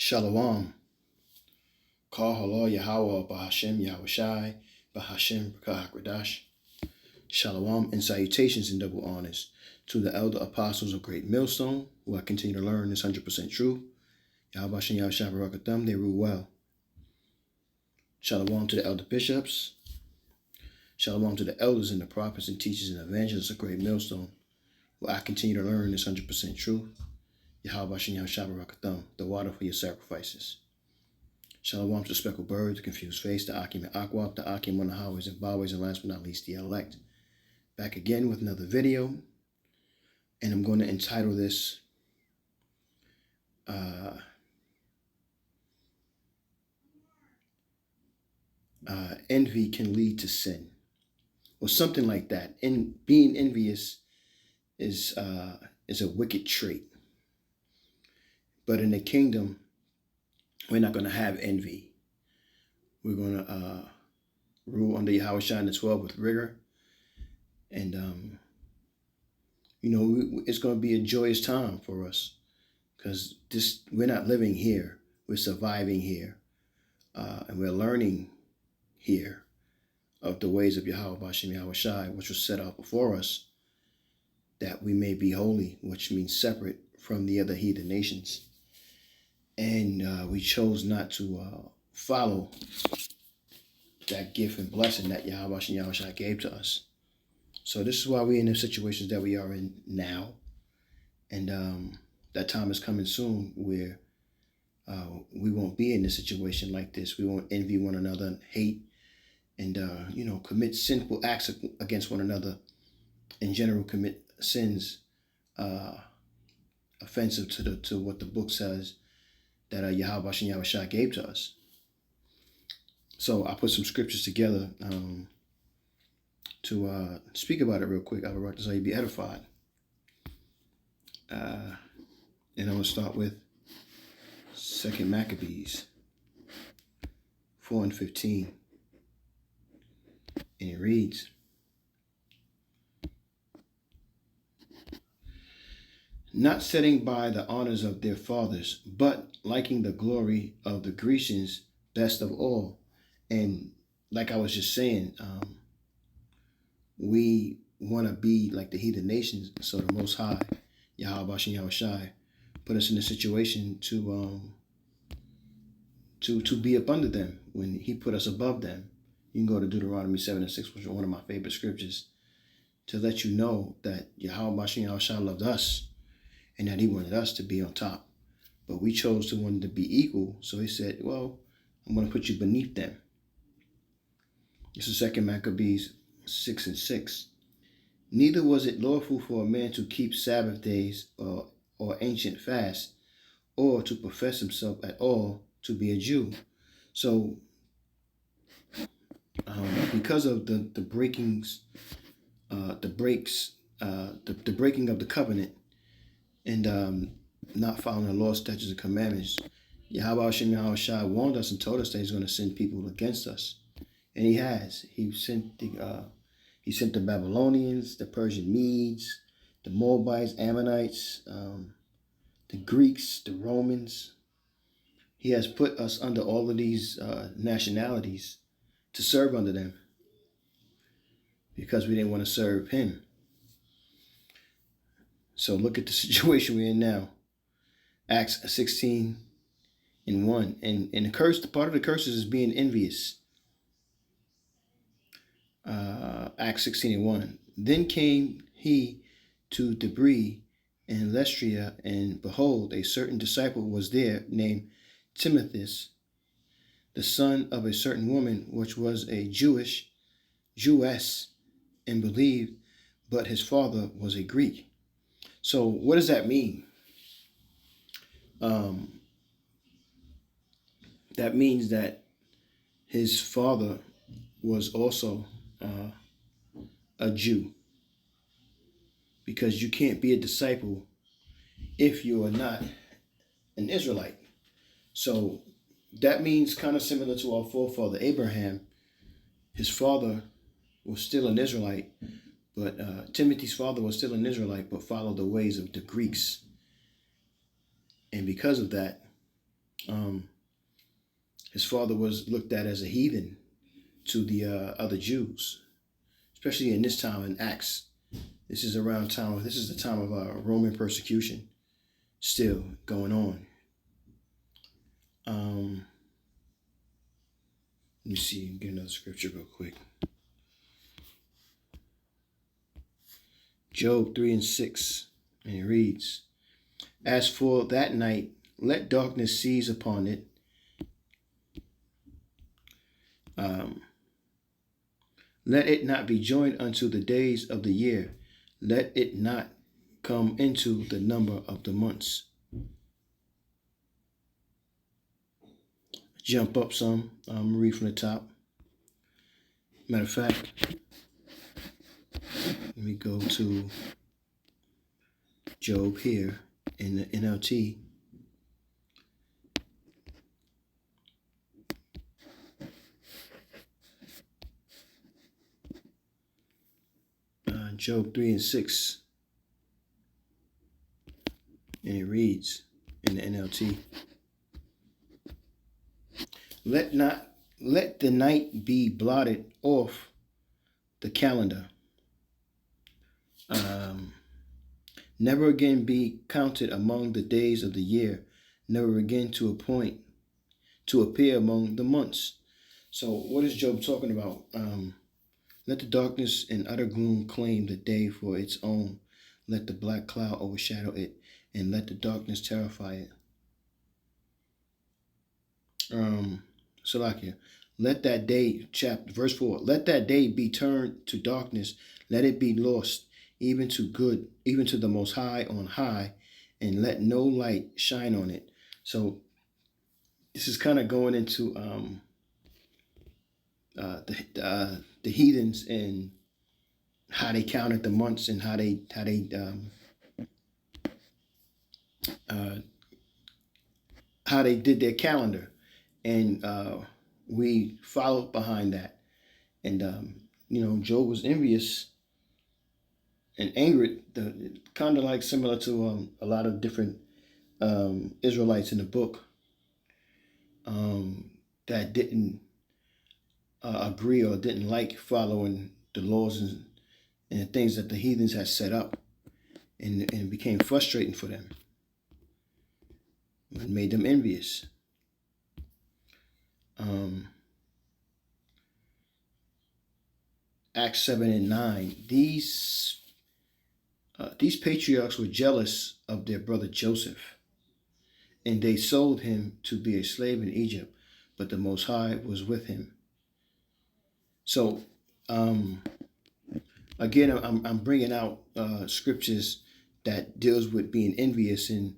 Shalom. Call halal Yahweh Bahashem Yahushai Bahashem B'Kahakradash. Shalom and salutations and double honors to the elder apostles of Great Millstone, who I continue to learn is 100% true. Yahweh Bahashem Yahushai Barakatham, they rule well. Shalom to the elder bishops. Shalom to the elders and the prophets and teachers and evangelists of Great Millstone, who I continue to learn is 100% true. Yahweh Bahashem Yahushai Barakatham, the water for your sacrifices. Shalom to the speckled bird, the confused face, the Akim and Akwab, the Akim on the highways and byways, and last but not least, the elect. Back again with another video, and I'm going to entitle this Envy Can Lead to Sin, or something like that. And being envious is a wicked trait. But in the kingdom, we're not going to have envy. We're going to rule under Yahweh Shai and the 12 with rigor. And, it's going to be a joyous time for us, because we're not living here. We're surviving here. And we're learning here of the ways of Yahweh Bashem Yahweh Shai, which was set out before us, that we may be holy, which means separate from the other heathen nations. And we chose not to follow that gift and blessing that Yahweh Bashem Yahweh Shai gave to us. So this is why we're in the situations that we are in now. And that time is coming soon where we won't be in a situation like this. We won't envy one another and hate and, commit sinful acts against one another. In general, commit sins offensive to what the book says that Yahweh Bashem Yahweh Shai gave to us. So I put some scriptures together to speak about it real quick. I would like to say you be edified. And I'm going to start with 2 Maccabees 4:15. And it reads, not setting by the honors of their fathers, but liking the glory of the Grecians best of all. And like I was just saying, we want to be like the heathen nations. So the Most High, Yahweh Bashem Yahweh Shai, put us in a situation to be up under them when He put us above them. You can go to Deuteronomy 7:6, which is one of my favorite scriptures, to let you know that Yahweh Bashem Yahweh Shai loved us and that He wanted us to be on top. But we chose to want to be equal, so He said, well, I'm going to put you beneath them. This is 2 Maccabees 6:6. Neither was it lawful for a man to keep Sabbath days or ancient fasts, or to profess himself at all to be a Jew. So, because of the breaking of the covenant and not following the law, statutes, and commandments, Yahweh Hashem Yahweh Shai warned us and told us that He's going to send people against us, and He has. He sent the Babylonians, the Persian Medes, the Moabites, Ammonites, the Greeks, the Romans. He has put us under all of these nationalities to serve under them because we didn't want to serve Him. So look at the situation we're in now. Acts 16:1. And the curse, part of the curses is being envious. Acts 16:1. Then came he to Debris and Lystria, and behold, a certain disciple was there named Timotheus, the son of a certain woman, which was a Jewess, and believed, but his father was a Greek. So what does that mean? That means that his father was also a Jew, because you can't be a disciple if you are not an Israelite. So that means kind of similar to our forefather Abraham. His father was still an Israelite, but Timothy's father was still an Israelite, but followed the ways of the Greeks. And because of that, Um, his father was looked at as a heathen to the other Jews, especially in this time in Acts. This is around time. This is the time of Roman persecution still going on. Let me see. Get another scripture real quick. Job 3:6, and it reads, "As for that night, let darkness seize upon it. Um, let it not be joined unto the days of the year. Let it not come into the number of the months." Jump up some. Read from the top. Matter of fact, let me go to Job here in the NLT. Job 3:6, and it reads in the NLT, let the night be blotted off the calendar. Never again be counted among the days of the year. Never again to appear among the months. So what is Job talking about? Let the darkness and utter gloom claim the day for its own. Let the black cloud overshadow it, and let the darkness terrify it. Salakia. Let that day, verse 4, let that day be turned to darkness. Let it be lost, even to good, even to the Most High on high, and let no light shine on it. So this is kind of going into the heathens and how they counted the months and how they did their calendar, and we followed behind that. And Job was envious and angry, kind of like similar to a lot of different Israelites in the book that didn't agree or didn't like following the laws and the things that the heathens had set up, and it became frustrating for them. It made them envious. Acts 7 and 9. These patriarchs were jealous of their brother Joseph, and they sold him to be a slave in Egypt, but the Most High was with him. So, again, I'm bringing out scriptures that deals with being envious, and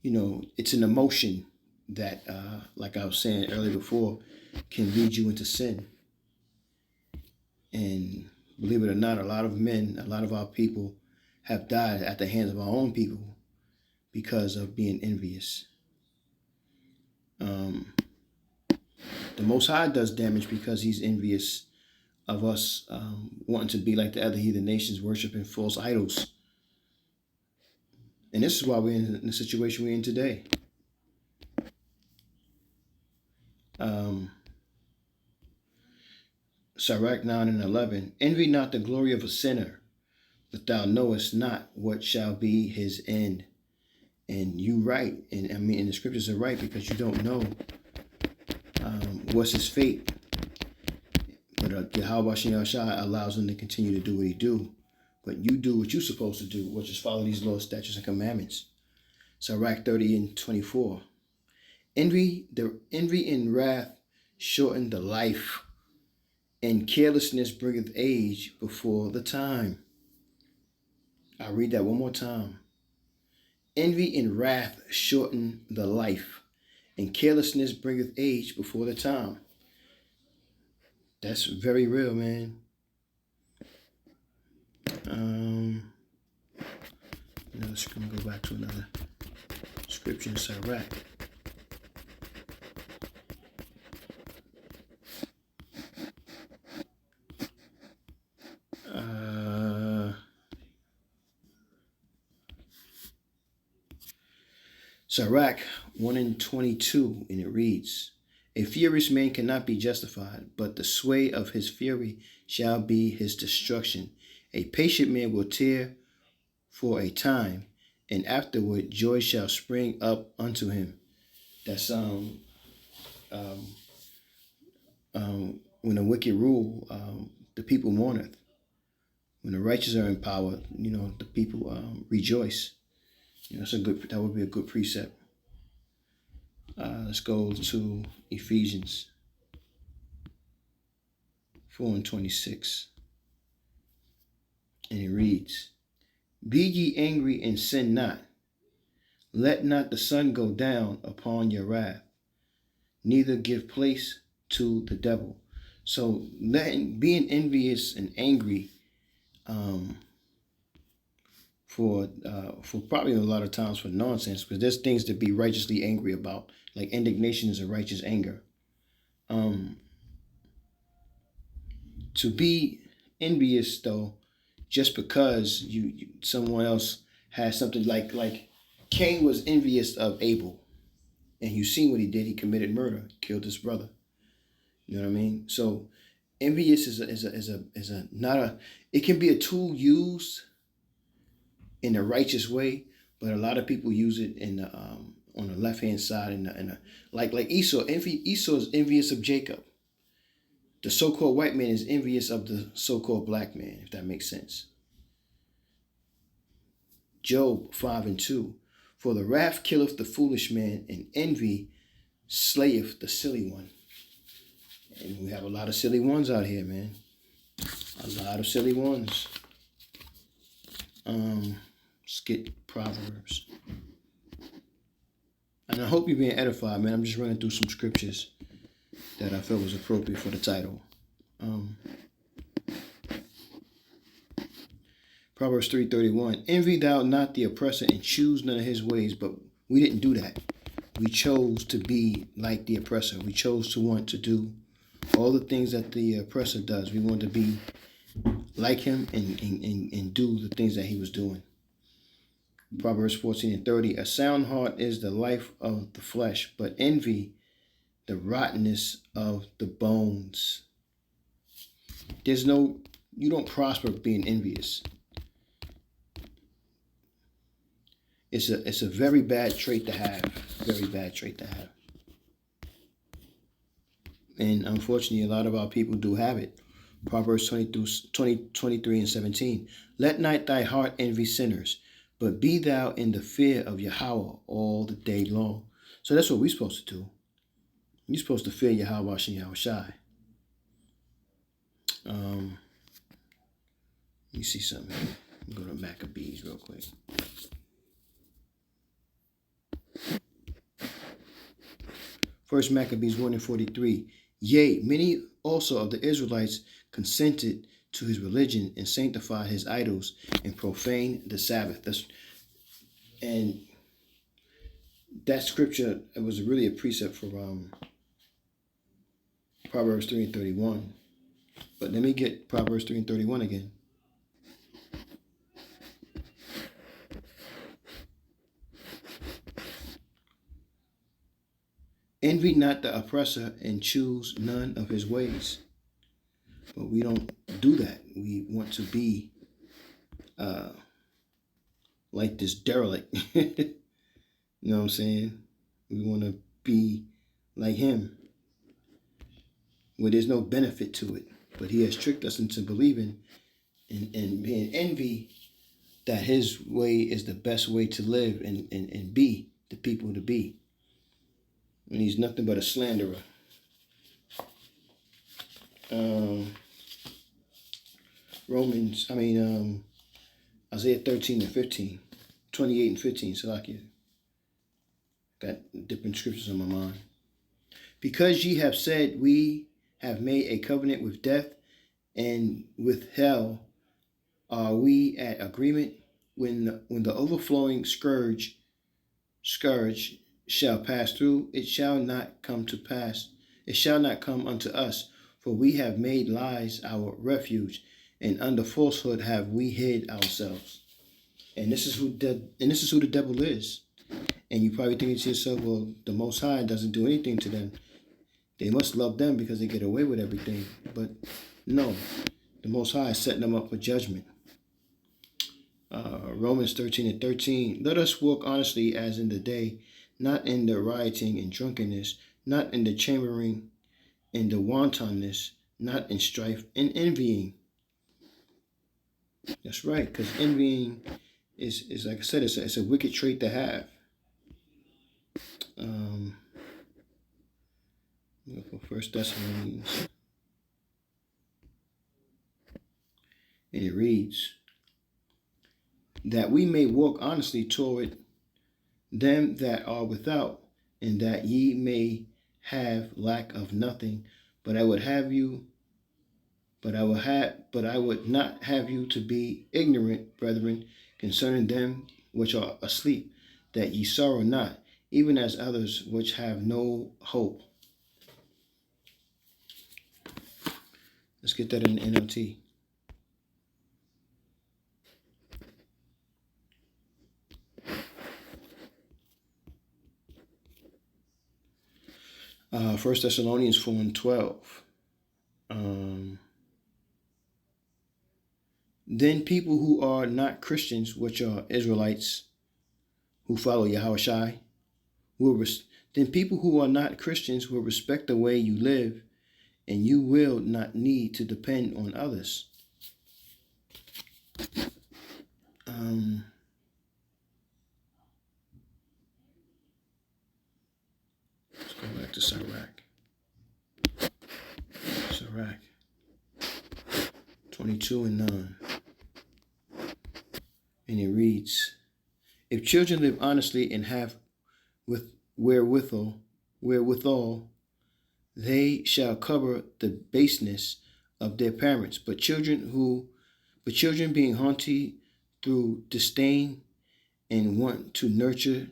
it's an emotion that, like I was saying earlier before, can lead you into sin. And believe it or not, a lot of our people have died at the hands of our own people because of being envious. The Most High does damage because he's envious of us wanting to be like the other heathen nations, worshiping false idols. And this is why we're in the situation we're in today. Sirach 9 and 11. Envy not the glory of a sinner, but thou knowest not what shall be his end. And you right, and the scriptures are right, because you don't know what's his fate. But Yahweh Shai allows him to continue to do what he do. But you do what you're supposed to do, which is follow these laws, statutes, and commandments. Sirach 30 and 24. Envy and wrath shorten the life, and carelessness bringeth age before the time. I'll read that one more time. Envy and wrath shorten the life, and carelessness bringeth age before the time. That's very real, man. Let's go back to another scripture in Sirach. Sirach 1:22, and it reads, a furious man cannot be justified, but the sway of his fury shall be his destruction. A patient man will tear for a time, and afterward joy shall spring up unto him. That's um, when the wicked rule, the people mourneth. When the righteous are in power, the people rejoice. That would be a good precept. Let's go to Ephesians 4:26. And it reads, be ye angry and sin not. Let not the sun go down upon your wrath, neither give place to the devil. So being envious and angry for probably a lot of times for nonsense, because there's things to be righteously angry about, like indignation is a righteous anger. To be envious though, just because someone else has something, like Cain was envious of Abel, and you seen what he did. He committed murder, killed his brother. You know what I mean? So envious is a not a. It can be a tool used in a righteous way, but a lot of people use it in the on the left hand side, like Esau. Esau is envious of Jacob. The so-called white man is envious of the so-called black man, if that makes sense. Job 5:2. For the wrath killeth the foolish man, and envy slayeth the silly one. And we have a lot of silly ones out here, man. A lot of silly ones. Let's get Proverbs. And I hope you're being edified, man. I'm just running through some scriptures that I felt was appropriate for the title. Proverbs 3:31. Envy thou not the oppressor, and choose none of his ways. But we didn't do that. We chose to be like the oppressor. We chose to want to do all the things that the oppressor does. We want to be like him and do the things that he was doing. Proverbs 14:30. A sound heart is the life of the flesh, but envy the rottenness of the bones. You don't prosper being envious. It's a very bad trait to have. Very bad trait to have. And unfortunately, a lot of our people do have it. Proverbs 23:17. Let not thy heart envy sinners, but be thou in the fear of Yahweh all the day long. So that's what we're supposed to do. You're supposed to fear Yahweh Shem Yahushai. Let me see something here. Go to Maccabees real quick. First Maccabees 1:43. Yea, many also of the Israelites consented to his religion and sanctified his idols and profaned the Sabbath. And that scripture, it was really a precept for Proverbs 3:31. But let me get Proverbs 3:31 again. Envy not the oppressor, and choose none of his ways. But we don't do that. We want to be like this derelict. You know what I'm saying? We want to be like him, where there's no benefit to it. But he has tricked us into believing and being envy that his way is the best way to live and be the people to be. And he's nothing but a slanderer. Isaiah 13:15, 28:15, Salakia. Got different scriptures on my mind. Because ye have said, we have made a covenant with death, and with hell are we at agreement, when the overflowing scourge shall pass through, it shall not come to pass. It shall not come unto us, for we have made lies our refuge, and under falsehood have we hid ourselves. And this is who the devil is. And you probably think to yourself, well, the Most High doesn't do anything to them. They must love them because they get away with everything. But no, the Most High is setting them up for judgment. Romans 13:13. Let us walk honestly as in the day, not in the rioting and drunkenness, not in the chambering and the wantonness, not in strife and envying. That's right, because envying is like I said, it's a wicked trait to have. Um, for First Thessalonians, and it reads, that we may walk honestly toward them that are without, and that ye may have lack of nothing. But I would have you, but I would not have you to be ignorant, brethren, concerning them which are asleep, that ye sorrow not, even as others which have no hope. Let's get that in the NLT. First Thessalonians 4:12. Then people who are not Christians, which are Israelites who follow Yahushai, then people who are not Christians will respect the way you live, and you will not need to depend on others. Let's go back to Sirach. Sirach 22:9. And it reads, if children live honestly and have wherewithal, they shall cover the baseness of their parents. But children being haughty through disdain and want to nurture,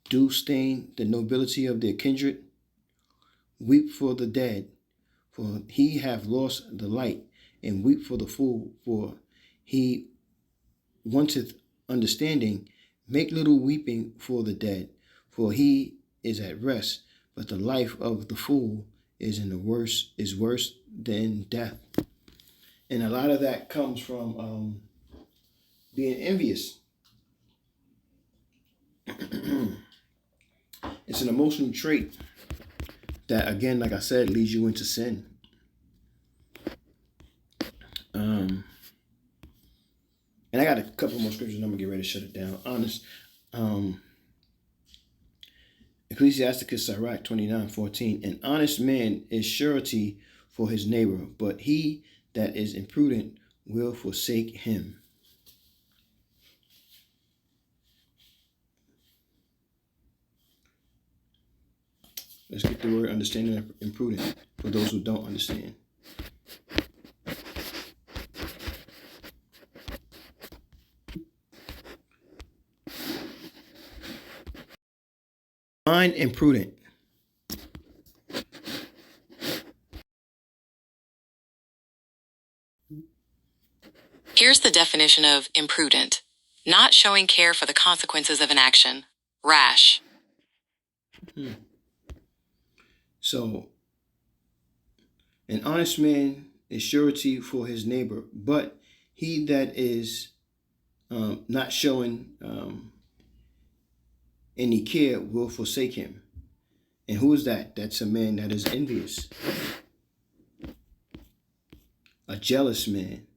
do stain the nobility of their kindred. Weep for the dead, for he hath lost the light, and weep for the fool, for he wanteth understanding. Make little weeping for the dead, for he is at rest, but the life of the fool is worse than death. And a lot of that comes from being envious. It's an emotional trait that, again, like I said, leads you into sin. And I got a couple more scriptures, and I'm gonna get ready to shut it down. Ecclesiasticus Sirach 29:14. An honest man is surety for his neighbor, but he that is imprudent will forsake him. Let's get the word understanding of imprudent for those who don't understand. Define imprudent. Here's the definition of imprudent: not showing care for the consequences of an action. Rash. So, an honest man is surety for his neighbor, but he that is not showing any care will forsake him. And who is that? That's a man that is envious, a jealous man.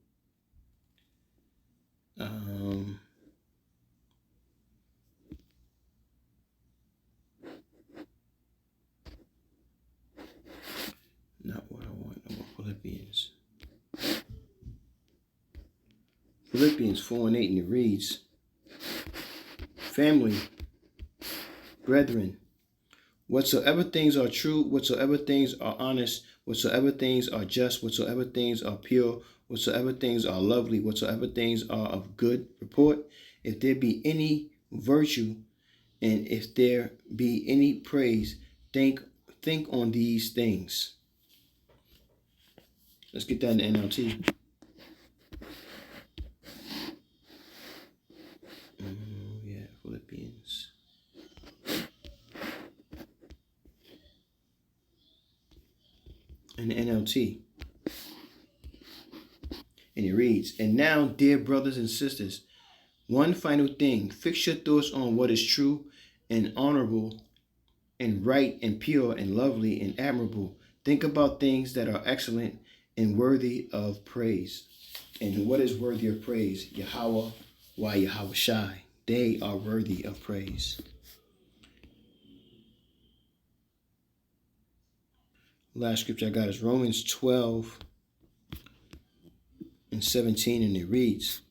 Not what I want. I want Philippians. Philippians 4:8, and it reads, family, brethren, whatsoever things are true, whatsoever things are honest, whatsoever things are just, whatsoever things are pure, whatsoever things are lovely, whatsoever things are of good report, if there be any virtue, and if there be any praise, think on these things. Let's get that in the NLT. Yeah, Philippians. NLT. And it reads, "And now, dear brothers and sisters, one final thing. Fix your thoughts on what is true and honorable and right and pure and lovely and admirable. Think about things that are excellent and worthy of praise." And what is worthy of praise? Yahweh, why Yahweh Shai. They are worthy of praise. Last scripture I got is Romans 12 and 17, and it reads,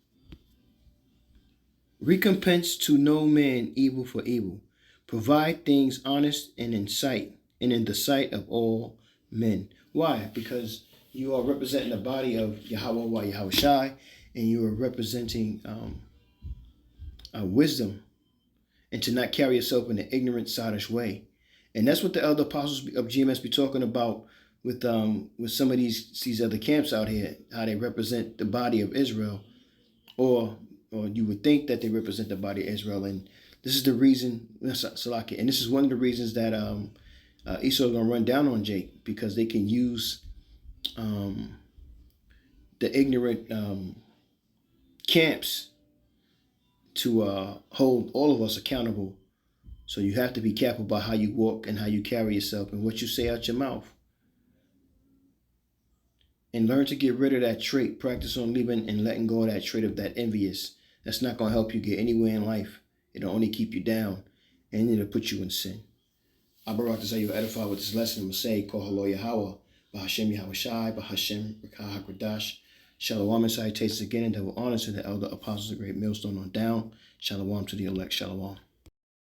"Recompense to no man evil for evil. Provide things honest and in the sight of all men." Why? Because you are representing the body of Yahweh, why Yahweh Shai, and you are representing wisdom, and to not carry yourself in an ignorant, sottish way. And that's what the elder apostles of GMS be talking about with some of these other camps out here, how they represent the body of Israel, or you would think that they represent the body of Israel. And this is the reason, Salaki, and this is one of the reasons that Esau is going to run down on Jake, because they can use the ignorant camps to hold all of us accountable. So you have to be careful about how you walk and how you carry yourself and what you say out your mouth. And learn to get rid of that trait. Practice on leaving and letting go of that trait of that envious. That's not going to help you get anywhere in life. It'll only keep you down, and it'll put you in sin. I barak to say you edify with this lesson. I'm going to say, Kol Halo Yahweh, Bahashem Yahweh Shai, Bahashem Rekah HaKodash. Shalom and salutations again, and double honor to the elder apostles of Great Millstone on down. Shalom to the elect. Shalom.